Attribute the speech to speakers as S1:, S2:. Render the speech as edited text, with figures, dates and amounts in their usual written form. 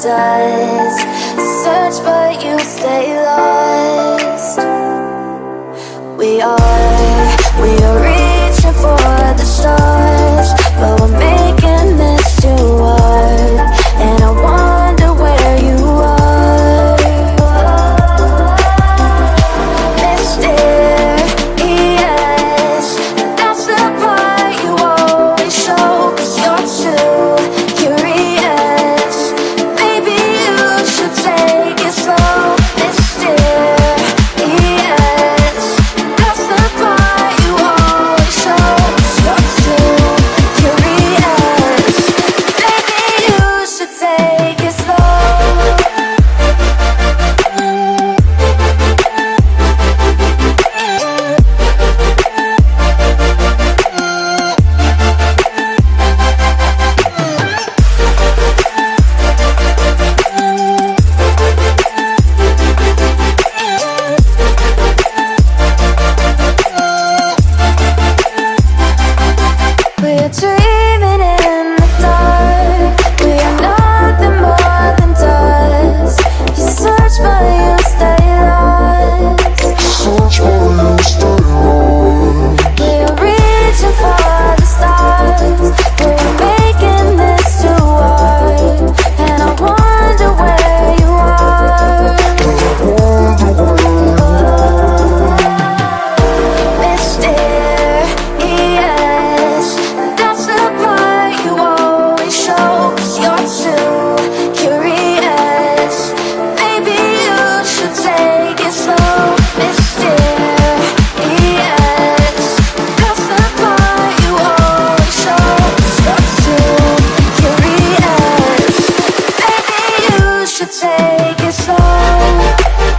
S1: does. Search but you stay lost. We are reaching for the stars, but we're making this too hard. And I wonder where you are. Mysterious, that's the part you always show. 'Cause you're too curious. Maybe you should take it slow. Mysterious, that's the part you always show. 'Cause you're too curious. Maybe you should take it slow. We're dreaming in the dark. We are nothing more than dust. You search but you stay lost. We are reaching for the stars. We're making this too hard. And I wonder where you are. Mysterious, that's the part you always show. 'Cause you're too curious. Maybe you should take it slow. Mysterious, that's the part you always show. 'Cause you're too curious. Maybe you should take it slow.